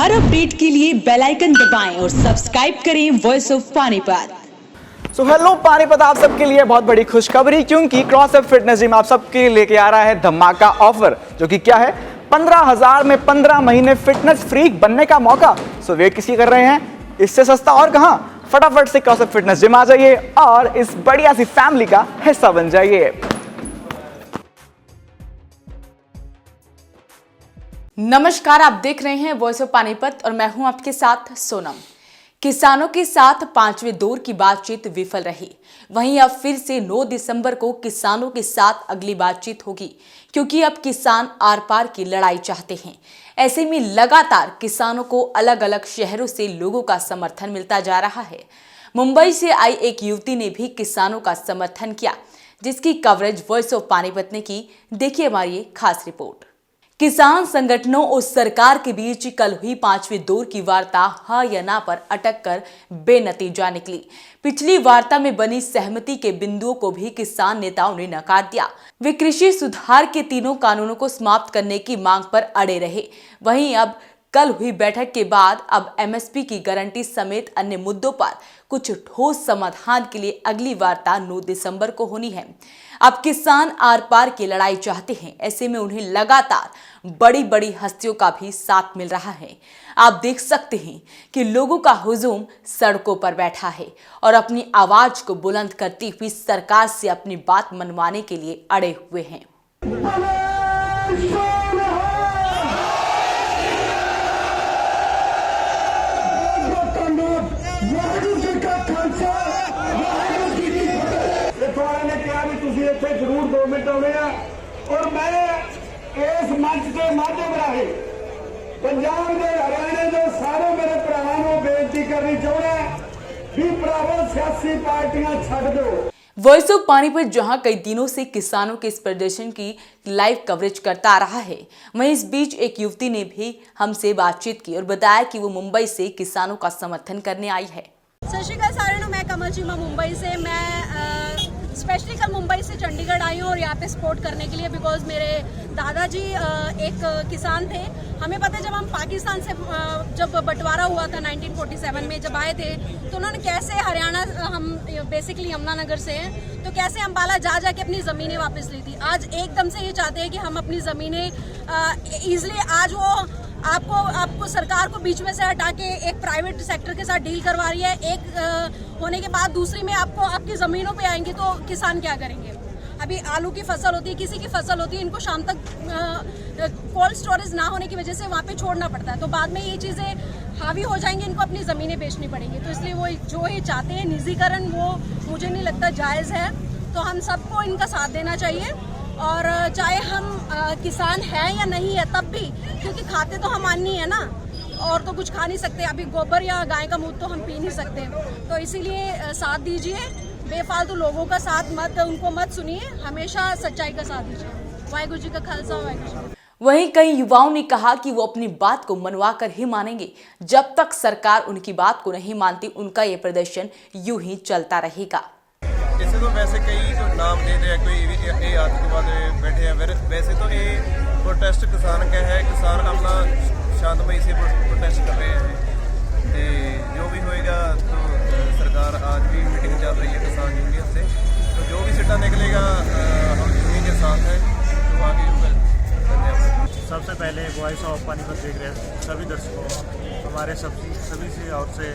हर update के लिए bell icon दबाएं और सब्सक्राइब करें voice of Panipat. So hello Panipat, आप सबके लिए बहुत बड़ी खुशखबरी, क्योंकि क्रॉसअप फिटनेस जिम आप सबके लेके आ रहा है धमाका ऑफर, जो कि क्या है 15,000 में 15 महीने फिटनेस फ्रीक बनने का मौका। सो वेट किसी कर रहे हैं, इससे सस्ता और कहां। फटाफट से क्रॉसअप फिटनेस जिम आ जाइए और इस बढ़िया सी फैमिली का हिस्सा बन जाइए। नमस्कार, आप देख रहे हैं वॉइस ऑफ पानीपत और मैं हूं आपके साथ सोनम। किसानों के साथ 5वें दौर की बातचीत विफल रही। वहीं अब फिर से 9 दिसंबर को किसानों के साथ अगली बातचीत होगी, क्योंकि अब किसान आर पार की लड़ाई चाहते हैं। ऐसे में लगातार किसानों को अलग अलग शहरों से लोगों का समर्थन मिलता जा रहा है। मुंबई से आई एक युवती ने भी किसानों का समर्थन किया, जिसकी कवरेज वॉइस ऑफ पानीपत ने की। देखिए हमारी ये खास रिपोर्ट। किसान संगठनों और सरकार के बीच कल हुई 5वें दौर की वार्ता हाँ या ना पर अटक कर बेनतीजा निकली। पिछली वार्ता में बनी सहमति के बिंदुओं को भी किसान नेताओं ने नकार दिया। वे कृषि सुधार के तीनों कानूनों को समाप्त करने की मांग पर अड़े रहे। वहीं अब कल हुई बैठक के बाद अब एमएसपी की गारंटी समेत अन्य मुद्दों पर कुछ ठोस समाधान के लिए अगली वार्ता 9 दिसंबर को होनी है। अब किसान आर पार की लड़ाई चाहते हैं, ऐसे में उन्हें लगातार बड़ी बड़ी हस्तियों का भी साथ मिल रहा है। आप देख सकते हैं कि लोगों का हुजूम सड़कों पर बैठा है और अपनी आवाज को बुलंद करती हुई सरकार से अपनी बात मनवाने के लिए अड़े हुए हैं। जरूर 2 मिनट आने और मैं इस मंच के माध्यम राही पंजाब के हरियाणा के सारे मेरे भरावां नूं बेनती करनी चाहना भी भरावो सियासी पार्टियां छड्ड दो। वॉइस ऑफ पानीपत जहां कई दिनों से किसानों के इस प्रदर्शन की लाइव कवरेज करता आ रहा है, वहीं इस बीच एक युवती ने भी हमसे बातचीत की और बताया कि वो मुंबई से किसानों का समर्थन करने आई है। सत श्री अकाल सारे नूं, मैं कमल चीमा मुंबई से। मैं स्पेशली कल मुंबई से चंडीगढ़ आई हूँ और यहाँ पे सपोर्ट करने के लिए, बिकॉज मेरे दादाजी एक किसान थे। हमें पता है जब हम पाकिस्तान से जब बंटवारा हुआ था 1947 में जब आए थे, तो उन्होंने कैसे हरियाणा, हम बेसिकली यमुनानगर से हैं, तो कैसे अम्बाला जा के अपनी ज़मीनें वापस ली थी। आज एकदम से ये चाहते हैं कि हम अपनी ज़मीनें ईजिली, आज वो आपको सरकार को बीच में से हटा के एक प्राइवेट सेक्टर के साथ डील करवा रही है। एक होने के बाद दूसरी में आपको आपकी ज़मीनों पे आएंगे तो किसान क्या करेंगे। अभी आलू की फसल होती है, किसी की फसल होती है, इनको शाम तक कोल्ड स्टोरेज ना होने की वजह से वहाँ पे छोड़ना पड़ता है, तो बाद में ये चीज़ें हावी हो जाएंगी, इनको अपनी ज़मीनें बेचनी पड़ेंगी। तो इसलिए वो जो ये चाहते हैं निजीकरण, वो मुझे नहीं लगता जायज़ है। तो हम सबको इनका साथ देना चाहिए, और चाहे हम किसान हैं या नहीं है तब भी, क्योंकि खाते तो हम अन्नी है ना, और तो कुछ खा नहीं सकते। अभी गोबर या गाय का मूत्र तो हम पी नहीं सकते। तो इसीलिए साथ दीजिए, बेफालतू लोगों का साथ उनको मत सुनिए, हमेशा सच्चाई का साथ दीजिए। वाहिगुरू जी का खालसा, वाहिगुरू जी का। वहीं कई युवाओं ने कहा कि वो अपनी बात को मनवा कर ही मानेंगे। जब तक सरकार उनकी बात को नहीं मानती, उनका ये प्रदर्शन यूं ही चलता रहेगा। इसे तो वैसे कई जो नाम दे रहे हैं, कोई ये आतंकवाद बैठे हैं, वैसे तो ये प्रोटेस्ट किसान का है। किसान अपना शांतमई से प्रोटेस्ट कर रहे हैं। तो जो भी होएगा, तो सरकार आज भी मीटिंग चल रही है किसान यूनियन से, तो जो भी सिटा निकलेगा हम यूनियन के साथ हैं, तो आगे धन्यवाद। सबसे पहले वॉइस ऑफ पानीपत देख रहे सभी दर्शकों, हमारे सभी से और से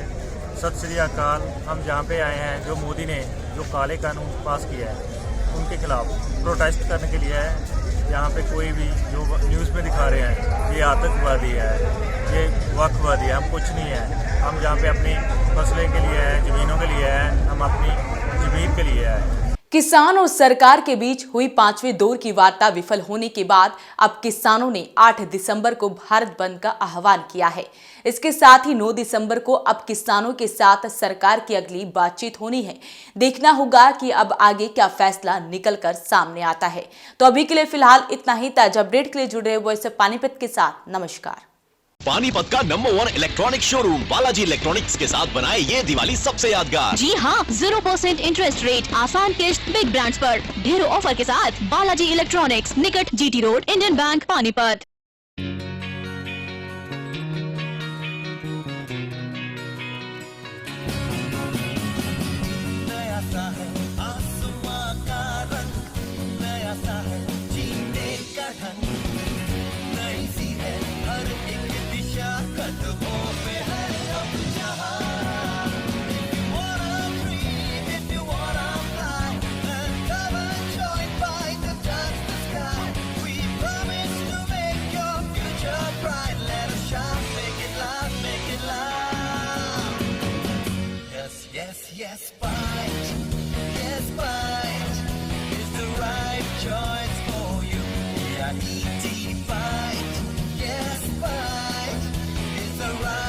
सत श्री अकाल। हम जहाँ पे आए हैं, जो मोदी ने जो काले कानून पास किया है उनके खिलाफ प्रोटेस्ट करने के लिए है। यहाँ पे कोई भी जो न्यूज़ में दिखा रहे हैं ये आतंकवादी है, ये वक्फवादी है, हम कुछ नहीं है। हम जहाँ पे अपनी फसलें के लिए हैं, ज़मीनों के लिए हैं, हम अपनी ज़मीन के लिए हैं। किसान और सरकार के बीच हुई 5वें दौर की वार्ता विफल होने के बाद अब किसानों ने 8 दिसंबर को भारत बंद का आह्वान किया है। इसके साथ ही 9 दिसंबर को अब किसानों के साथ सरकार की अगली बातचीत होनी है। देखना होगा कि अब आगे क्या फैसला निकलकर सामने आता है। तो अभी के लिए फिलहाल इतना ही। ताजा अपडेट के लिए जुड़े हुए वॉइस ऑफ पानीपत के साथ नमस्कार। पानीपत का number 1 electronic showroom Balaji electronics के साथ बनाए ये दिवाली सबसे यादगार। जी हाँ, 0% इंटरेस्ट रेट, आसान किस्त, बिग ब्रांड्स पर ढेरों ऑफर के साथ बालाजी इलेक्ट्रॉनिक्स, निकट GT road, Indian bank, Panipat. ride.